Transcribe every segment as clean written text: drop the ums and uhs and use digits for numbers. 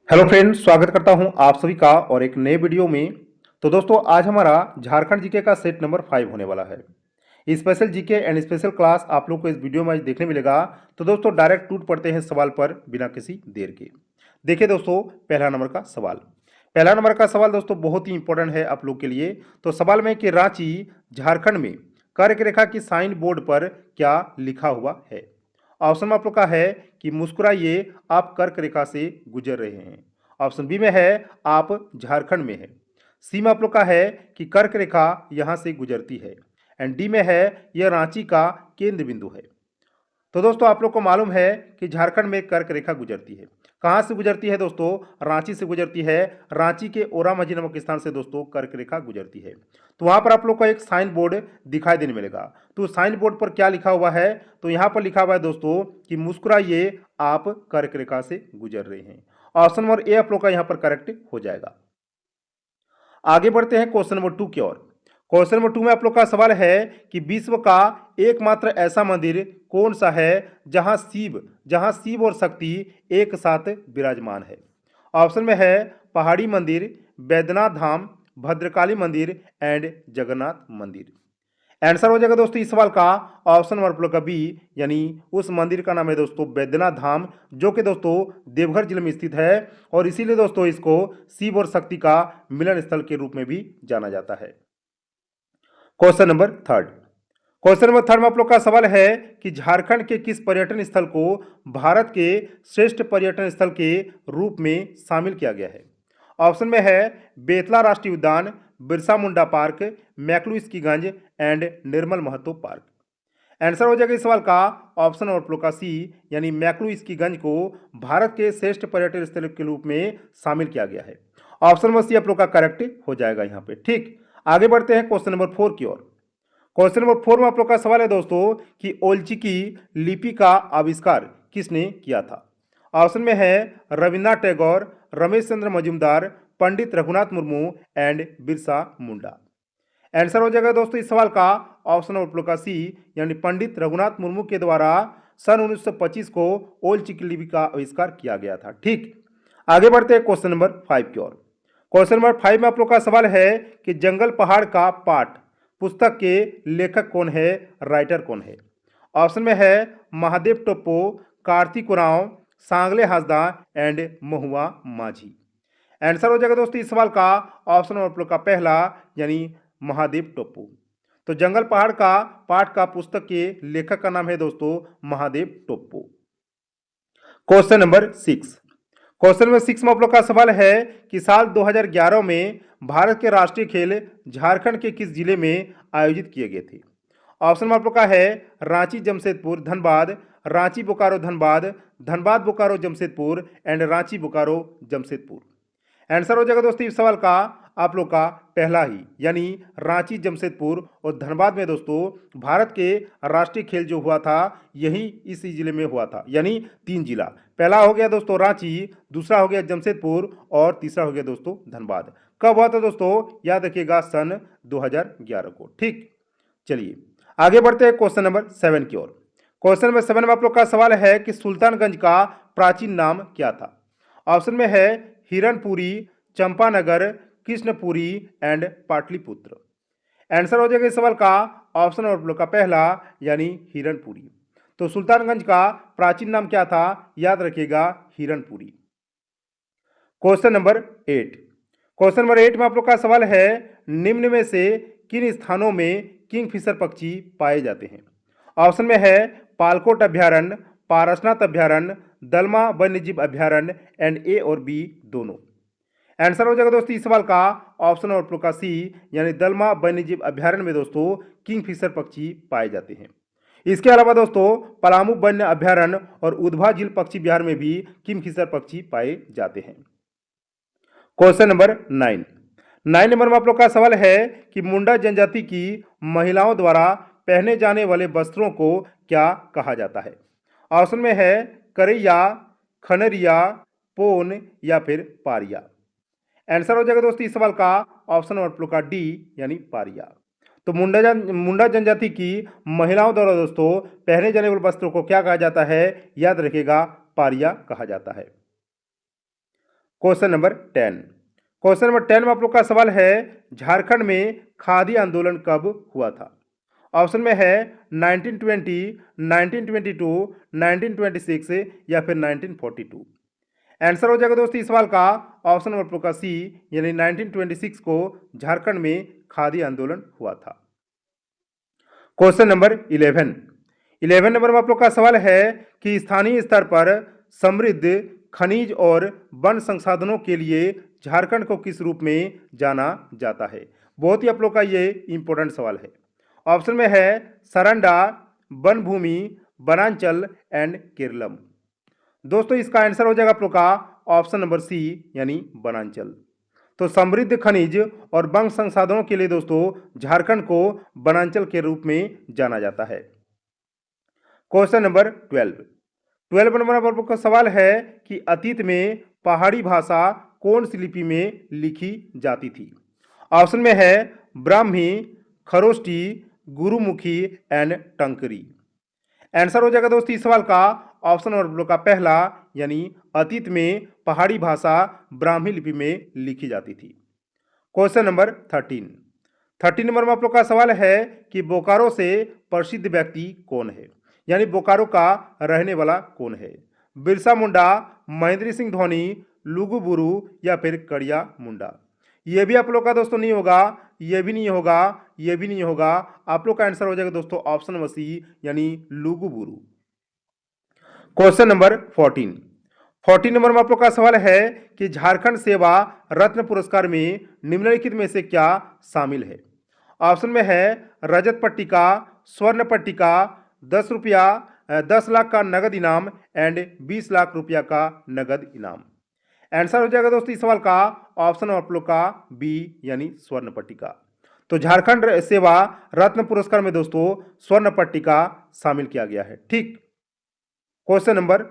Hello friends, स्वागत करता हूं आप सभी का और एक नए वीडियो में। तो दोस्तों, आज हमारा झारखंड जीके का सेट नंबर 5 होने वाला है। Special GK and special class आप लोग को इस वीडियो में आज देखने मिलेगा। तो दोस्तों, डायरेक्ट टूट पड़ते हैं सवाल पर बिना किसी देर के। देखिए दोस्तों, पहला नंबर का सवाल। पहला नंबर का सवाल दोस्तों बहुत ही इंपॉर्टेंट है आप लोग के लिए। तो सवाल में कि रांची झारखंड में कर्क रेखा की साइन बोर्ड पर क्या लिखा हुआ है। ऑप्शन में आप लोग का है कि मुस्कुराइए, आप कर्क रेखा से गुजर रहे हैं। ऑप्शन बी में है आप झारखंड में हैं। सी में आप लोग का है कि कर्क रेखा यहां से गुजरती है। एंड डी में है यह रांची का केंद्र बिंदु है। तो दोस्तों, आप लोग को मालूम है कि झारखंड में कर्क रेखा गुजरती है। कहाँ से गुजरती है दोस्तों? रांची से गुजरती है। रांची के ओरामांझी नामक स्थान से दोस्तों कर्क रेखा गुजरती है। तो वहां पर आप लोग को एक साइन बोर्ड दिखाई देने मिलेगा। तो साइन बोर्ड पर क्या लिखा हुआ है? तो यहाँ पर लिखा हुआ है दोस्तों कि मुस्कुराइए, आप कर्क रेखा से गुजर रहे हैं। ऑप्शन नंबर ए आप लोग का यहाँ पर करेक्ट हो जाएगा। आगे बढ़ते हैं क्वेश्चन नंबर 2 की ओर। क्वेश्चन नंबर 2 में आप लोग का सवाल है कि विश्व का एकमात्र ऐसा मंदिर कौन सा है जहां शिव और शक्ति एक साथ विराजमान है। ऑप्शन में है पहाड़ी मंदिर, बैद्यनाथ धाम, भद्रकाली मंदिर एंड जगन्नाथ मंदिर। आंसर हो जाएगा दोस्तों इस सवाल का ऑप्शन नंबर आप लोग का बी, यानी उस मंदिर का नाम है दोस्तों बैद्यनाथ धाम, जो कि दोस्तों देवघर जिले में स्थित है। और इसीलिए दोस्तों इसको शिव और शक्ति का मिलन स्थल के रूप में भी जाना जाता है। Question number 3। क्वेश्चन नंबर 3 में आप लोग का सवाल है कि झारखंड के किस पर्यटन स्थल को भारत के श्रेष्ठ पर्यटन स्थल के रूप में शामिल किया गया है। ऑप्शन में है बेतला राष्ट्रीय उद्यान, Birsa Munda park, McCluskieganj and Nirmal Mahato park. Answer हो जाएगा इस सवाल का ऑप्शन और प्लो का सी, यानी मैकलू स्कीगंज को भारत के श्रेष्ठ पर्यटन स्थल के रूप में शामिल किया गया है। ऑप्शन नंबर सी आप लोग का करेक्ट हो जाएगा यहाँ पे। ठीक, आगे बढ़ते हैं क्वेश्चन नंबर 4 की ओर। क्वेश्चन नंबर 4 में आप लोग का सवाल है दोस्तों कि ओलची की लिपि का आविष्कार किसने किया था। ऑप्शन में है रविन्द्रनाथ टैगोर, रमेश चंद्र मजूमदार, पंडित रघुनाथ मुर्मू एंड बिरसा मुंडा। आंसर हो जाएगा दोस्तों इस सवाल का ऑप्शन नंबर का सी, यानी पंडित रघुनाथ मुर्मू के द्वारा सन 1925 को ओलची की लिपि का आविष्कार किया गया था। ठीक, आगे बढ़ते हैं क्वेश्चन नंबर 5 की ओर। क्वेश्चन नंबर 5 में आप लोग का सवाल है कि जंगल पहाड़ का पाठ पुस्तक के लेखक कौन है, राइटर कौन है। ऑप्शन में है महादेव टोप्पो, कार्तिक उरांव, सांगले हासदा एंड महुआ माझी। आंसर हो जाएगा दोस्तों इस सवाल का ऑप्शन नंबर का पहला, यानी महादेव टोप्पो। तो जंगल पहाड़ का पाठ का पुस्तक के लेखक का नाम है दोस्तों Mahadev Toppo. Question number 6। Question number 6 में आप लोग का सवाल है कि साल 2011 में भारत के राष्ट्रीय खेल झारखंड के किस जिले में आयोजित किए गए थे। ऑप्शन में आप लोग का है रांची, जमशेदपुर, धनबाद, रांची बोकारो धनबाद, धनबाद बोकारो जमशेदपुर एंड रांची बोकारो जमशेदपुर। आंसर हो जाएगा दोस्तों इस सवाल का आप लोग का पहला ही, यानी रांची, जमशेदपुर और धनबाद में दोस्तों भारत के राष्ट्रीय खेल जो हुआ था यही इसी जिले में हुआ था, यानी 3 जिला। पहला हो गया दोस्तों रांची, दूसरा हो गया जमशेदपुर और तीसरा हो गया दोस्तों धनबाद। कब हुआ था दोस्तों? याद रखिएगा सन 2011 को। ठीक, चलिए आगे बढ़ते हैं क्वेश्चन नंबर 7 की ओर। क्वेश्चन नंबर 7 में आप लोग का सवाल है कि सुल्तानगंज का प्राचीन नाम क्या था। ऑप्शन में है हिरनपुरी, चंपानगर, कृष्णपुरी एंड पाटलिपुत्र। आंसर हो जाएगा इस सवाल का ऑप्शन और का पहला, यानी हिरनपुरी। तो सुल्तानगंज का प्राचीन नाम क्या था? याद रखिएगा Hiranpuri. Question number 8। Question number 8 में आप लोग का सवाल है निम्न में से किन स्थानों में किंगफिशर पक्षी पाए जाते हैं। ऑप्शन में है पालकोट अभ्यारण्य, पारसनाथ अभ्यारण्य, दलमा वन्यजीव अभ्यारण्य एंड ए और बी दोनों। आंसर हो जाएगा दोस्तों इस सवाल का ऑप्शन और का सी, यानी दलमा वन्यजीव अभ्यारण्य में दोस्तों किंगफिशर पक्षी पाए जाते हैं। इसके अलावा दोस्तों पलामू वन्य अभ्यारण्य और उधवा झील पक्षी विहार में भी किंगफिशर पक्षी पाए जाते हैं। क्वेश्चन नंबर 9 नंबर में आप लोग का सवाल है कि मुंडा जनजाति की महिलाओं द्वारा पहने जाने वाले वस्त्रों को क्या कहा जाता है। ऑप्शन में है करैया, खनरिया, पोन या फिर पारिया। आंसर हो जाएगा दोस्तों इस सवाल का ऑप्शन नंबर का डी, यानी पारिया। तो मुंडा जनजाति की महिलाओं द्वारा दोस्तों पहने जाने वाले वस्त्रों को क्या कहा जाता है? याद रखिएगा पारिया कहा जाता है। Question number 10। क्वेश्चन नंबर 10 में आप लोग का सवाल है, झारखंड में खादी आंदोलन कब हुआ था? ऑप्शन में है 1920, 1922, 1926 या फिर 1942। आंसर हो जाएगा दोस्तों इस सवाल का ऑप्शन नंबर आप लोग का सी, यानी 1926 को झारखंड में खादी आंदोलन हुआ था। क्वेश्चन नंबर 11 नंबर में आप लोग का सवाल है कि स्थानीय स्तर पर समृद्ध खनिज और वन संसाधनों के लिए झारखंड को किस रूप में जाना जाता है? बहुत ही आप लोग का ये इंपॉर्टेंट सवाल है। ऑप्शन में है सरंडा, वन भूमि, वनांचल एंड केरलम। दोस्तों इसका आंसर हो जाएगा आप लोग का ऑप्शन नंबर सी, यानी वनांचल। तो समृद्ध खनिज और वन संसाधनों के लिए दोस्तों झारखंड को वनांचल के रूप में जाना जाता है। क्वेश्चन नंबर 12 नंबर पर आपका सवाल है कि अतीत में पहाड़ी भाषा कौन सी लिपि में लिखी जाती थी? ऑप्शन में है ब्राह्मी, खरोष्टी, गुरुमुखी एंड टंकरी। आंसर हो जाएगा दोस्तों इस सवाल का ऑप्शन नंबर का पहला, यानी अतीत में पहाड़ी भाषा ब्राह्मी लिपि में लिखी जाती थी। क्वेश्चन नंबर 13 नंबर में आप लोग का सवाल है कि बोकारो से प्रसिद्ध व्यक्ति कौन है, यानी बोकारो का रहने वाला कौन है? बिरसा मुंडा, महेंद्र सिंह धोनी, लुगु बुरु या फिर कड़िया मुंडा। ये भी आप लोग का दोस्तों नहीं होगा, ये भी नहीं होगा, ये भी नहीं होगा। आप लोग का आंसर हो जाएगा दोस्तों ऑप्शन नंबर सी, यानी लुगु बुरु। क्वेश्चन नंबर 14 नंबर में आप लोग का सवाल है कि झारखंड सेवा रत्न पुरस्कार में निम्नलिखित में से क्या शामिल है? ऑप्शन में है रजत पट्टिका, स्वर्ण पट्टिका, 10 रुपया 10 लाख का नगद इनाम एंड 20 लाख रुपया का नगद इनाम। आंसर हो जाएगा दोस्तों इस सवाल का ऑप्शन आप लोग का बी, यानी स्वर्ण पट्टिका। तो झारखंड सेवा रत्न पुरस्कार में दोस्तों स्वर्ण पट्टिका शामिल किया गया है। ठीक। क्वेश्चन नंबर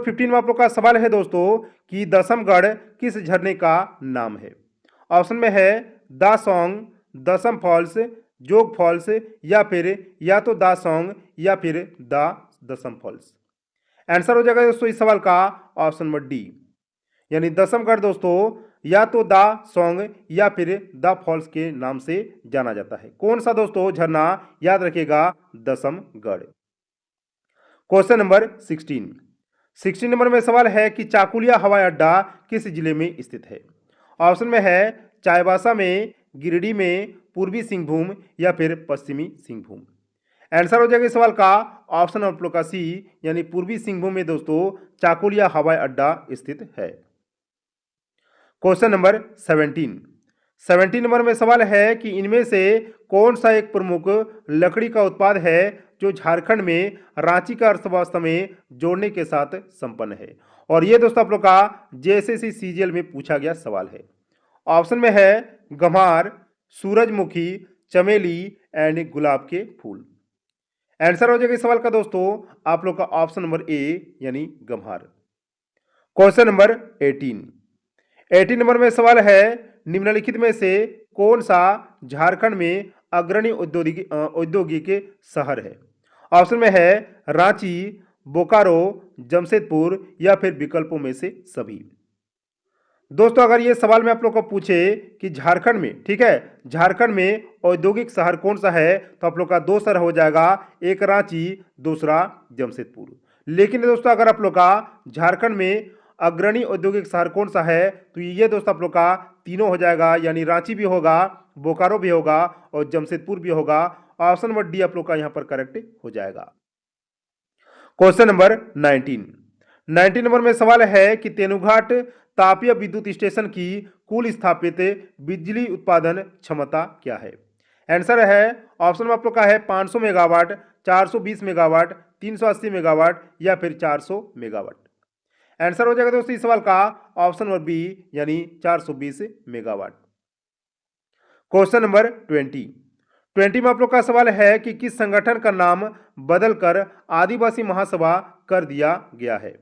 15 में आप लोग का सवाल है दोस्तों कि दसमगढ़ किस झरने का नाम है? ऑप्शन में है दासोंग, दसम फॉल्स, जोग फॉल्स या फिर या तो दासोंग या फिर द दसम फॉल्स। आंसर हो जाएगा दोस्तों इस सवाल का ऑप्शन नंबर डी, यानी दसमगढ़ दोस्तों या तो दा सोंग या फिर द फॉल्स के नाम से जाना जाता है। कौन सा दोस्तों झरना? याद रखिएगा दसमगढ़। क्वेश्चन नंबर 16 नंबर में सवाल है कि चाकुलिया हवाई अड्डा किस जिले में स्थित है? ऑप्शन में है चाईबासा में, गिरिडीह में, पूर्वी सिंहभूम या फिर पश्चिमी सिंहभूम। आंसर हो जाएगा इस सवाल का ऑप्शन आप लोग का सी, यानी पूर्वी सिंहभूम में दोस्तों चाकुलिया हवाई अड्डा स्थित है। क्वेश्चन नंबर 17 नंबर में सवाल है कि इनमें से कौन सा एक प्रमुख लकड़ी का उत्पाद है जो झारखंड में रांची का अर्थव्यवस्था में जोड़ने के साथ संपन्न है? और ये दोस्तों आप लोग का जेएसएससी सीजीएल में पूछा गया सवाल है। ऑप्शन में है गम्हार, सूरजमुखी, चमेली एंड गुलाब के फूल। आंसर हो जाएगा इस सवाल का दोस्तों आप लोग का ऑप्शन नंबर ए, यानी गम्हार। क्वेश्चन नंबर 18 नंबर में सवाल है निम्नलिखित में से कौन सा झारखंड में अग्रणी औद्योगिक शहर है? ऑप्शन में है रांची, बोकारो, जमशेदपुर या फिर विकल्पों में से सभी। दोस्तों अगर ये सवाल में आप लोग को पूछे कि झारखंड में, ठीक है, झारखंड में औद्योगिक शहर कौन सा है, तो आप लोग का दो शहर हो जाएगा, एक रांची, दूसरा जमशेदपुर। लेकिन दोस्तों अगर आप लोग का झारखंड में अग्रणी औद्योगिक शहर कौन सा है, तो ये दोस्तों आप लोग का तीनों हो जाएगा, यानी रांची भी होगा, बोकारो भी होगा और जमशेदपुर भी होगा। ऑप्शन नंबर डी आप लोग का यहां पर करेक्ट हो जाएगा। क्वेश्चन नंबर 19 नंबर में सवाल है कि तेनुघाट तापीय विद्युत स्टेशन की कुल स्थापित बिजली उत्पादन क्षमता क्या है? आंसर है ऑप्शन में आप लोग का है 500 मेगावाट, 420 मेगावाट, 380 मेगावाट या फिर 400 मेगावाट। आंसर हो जाएगा दोस्तों इस सवाल का ऑप्शन नंबर बी, यानी 420 मेगावाट। क्वेश्चन नंबर 20 में आप लोग का सवाल है कि किस संगठन का नाम बदलकर आदिवासी महासभा कर दिया गया है?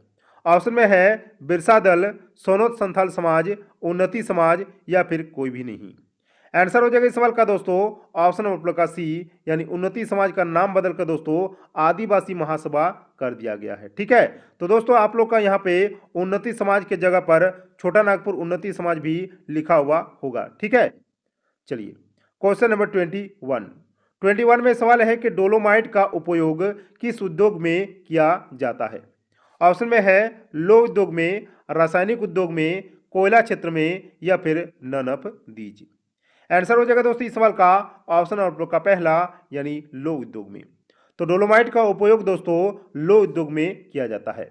ऑप्शन में है बिरसा दल, सोनोत संथाल समाज, उन्नति समाज या फिर कोई भी नहीं। आंसर हो जाएगा इस सवाल का दोस्तों ऑप्शन नंबर का सी, यानी उन्नति समाज का नाम बदलकर दोस्तों आदिवासी महासभा कर दिया गया है। ठीक है, तो दोस्तों आप लोग का यहाँ पे उन्नति समाज के जगह पर छोटा नागपुर उन्नति समाज भी लिखा हुआ होगा। ठीक है, चलिए क्वेश्चन नंबर 21 में सवाल है कि डोलोमाइट का उपयोग किस उद्योग में किया जाता है। ऑप्शन में है लौह उद्योग में, रासायनिक उद्योग में, कोयला क्षेत्र में, या फिर नन ऑफ दीज। आंसर हो जाएगा दोस्तों इस सवाल का ऑप्शन आप लोग का पहला, यानी लौह उद्योग में। तो डोलोमाइट का उपयोग दोस्तों लौह उद्योग में किया जाता है।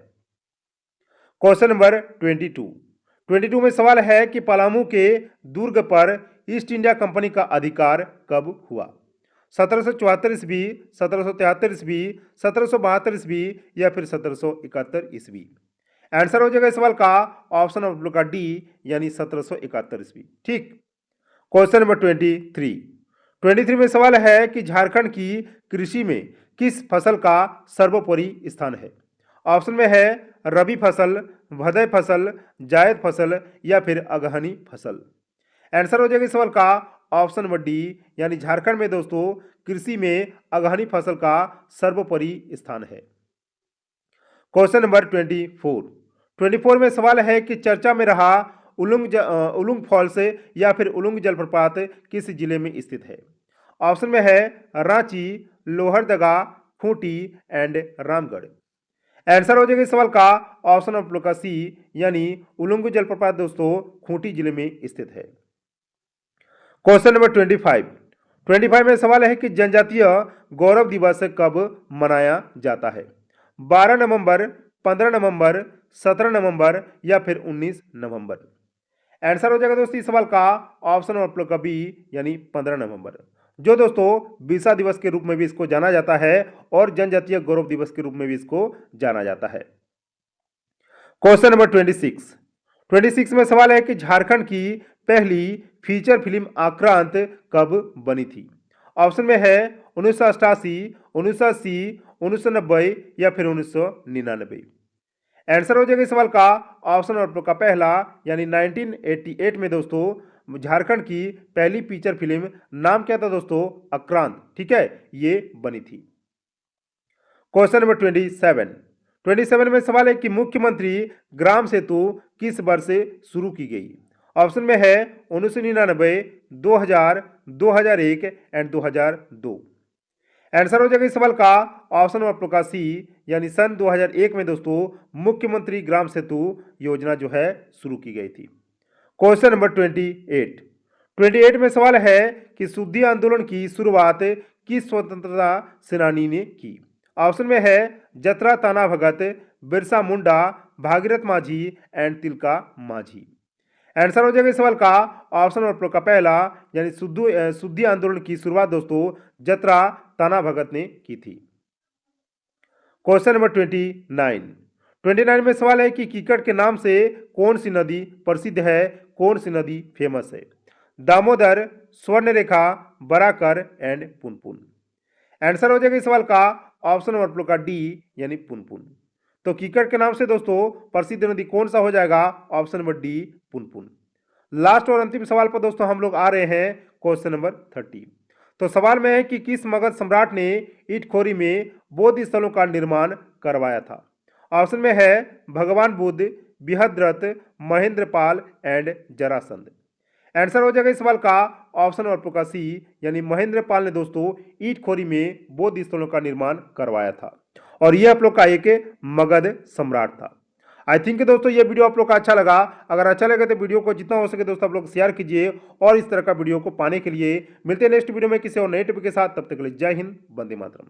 क्वेश्चन नंबर 22 में सवाल है कि पलामू के दुर्ग पर ईस्ट इंडिया कंपनी का अधिकार कब हुआ। 1774 ईस्वी, 1773 ईस्वी, 1772 ईस्वी, या फिर 1771 ईस्वी। आंसर हो जाएगा इस सवाल का ऑप्शन आप लोग का डी, यानी 1771 ईस्वी। ठीक, क्वेश्चन नंबर 23 में सवाल है कि झारखंड की कृषि में किस फसल का सर्वोपरि स्थान है। ऑप्शन में है रबी फसल, भदय फसल, जायद फसल, या फिर अगहनी फसल। आंसर हो जाएगा इस सवाल का ऑप्शन नंबर डी, यानी झारखंड में दोस्तों कृषि में अगहनी फसल का सर्वोपरि स्थान है। क्वेश्चन नंबर 24 में सवाल है कि चर्चा में रहा उलुंग फॉल्स या फिर उलुंग जलप्रपात किस जिले में स्थित है। ऑप्शन में है रांची, लोहरदगा, खूंटी एंड रामगढ़। आंसर हो जाएगा इस सवाल का ऑप्शन आप लोग का सी, यानी उलुंग जलप्रपात दोस्तों खूंटी जिले में स्थित है। क्वेश्चन नंबर 25 में सवाल है कि जनजातीय गौरव दिवस कब मनाया जाता है। 12 नवंबर, 15 नवंबर, 17 नवंबर, या फिर 19 नवंबर। आंसर हो जाएगा दोस्तों इस सवाल का ऑप्शन आप लोग का बी, यानी 15 नवंबर, जो दोस्तों बिरसा दिवस के रूप में भी इसको जाना जाता है और जनजातीय गौरव दिवस के रूप में भी इसको जाना जाता है। क्वेश्चन नंबर 26 में सवाल है कि झारखंड की पहली फीचर फिल्म आक्रांत कब बनी थी। ऑप्शन में है 1988, 1980, 1990, या फिर 1999। आंसर हो जाएगा इस सवाल का ऑप्शन आप लोग का पहला, यानी 1988 में दोस्तों झारखंड की पहली फीचर फिल्म नाम क्या था दोस्तों, आक्रांत। ठीक है, ये बनी थी। क्वेश्चन नंबर 27 में सवाल है कि मुख्यमंत्री ग्राम सेतु किस वर्ष से शुरू की गई। ऑप्शन में है 1999, 2000, 2001 एंड 2002। आंसर हो जाएगा इस सवाल का ऑप्शन आप लोग का सी, यानी सन 2001 में दोस्तों मुख्यमंत्री ग्राम सेतु योजना जो है शुरू की गई थी। क्वेश्चन नंबर 28 में सवाल है कि शुद्धि आंदोलन की शुरुआत किस स्वतंत्रता सेनानी ने की। ऑप्शन में है जतरा ताना भगत, बिरसा मुंडा, भागीरथ माझी एंड तिलका माझी। आंसर हो जाएगा इस सवाल का ऑप्शन आप लोग का पहला, यानी शुद्धि आंदोलन की शुरुआत दोस्तों जतरा ताना भगत ने की थी। क्वेश्चन नंबर 29 में सवाल है कि कीकट के नाम से कौन सी नदी प्रसिद्ध है, कौन सी नदी फेमस है। दामोदर, स्वर्णरेखा, बराकर एंड पुनपुन। आंसर हो जाएगा इस सवाल का ऑप्शन नंबर आप लोग का डी, यानी पुनपुन। तो कीकट के नाम से दोस्तों प्रसिद्ध नदी कौन सा हो जाएगा, option number D, Punpun. Last और अंतिम सवाल पर दोस्तों हम लोग आ रहे हैं क्वेश्चन नंबर 30। तो सवाल में है कि किस मगध सम्राट ने इटखोरी में बौद्ध स्थलों का निर्माण करवाया था। ऑप्शन में है भगवान बुद्ध, बृहद्रथ, महेंद्रपाल एंड जरासंध। आंसर हो जाएगा इस सवाल का ऑप्शन नंबर का सी, यानी महेंद्रपाल ने दोस्तों इटखोरी में बौद्ध स्थलों का निर्माण करवाया था और यह आप लोग का एक मगध सम्राट था। आई थिंक दोस्तों ये वीडियो आप लोग का अच्छा लगा। अगर अच्छा लगे तो वीडियो को जितना हो सके दोस्तों आप लोग शेयर कीजिए और इस तरह का वीडियो को पाने के लिए मिलते हैं नेक्स्ट वीडियो में किसी और नए टॉपिक के साथ। तब तक के लिए जय हिंद, वंदे मातरम।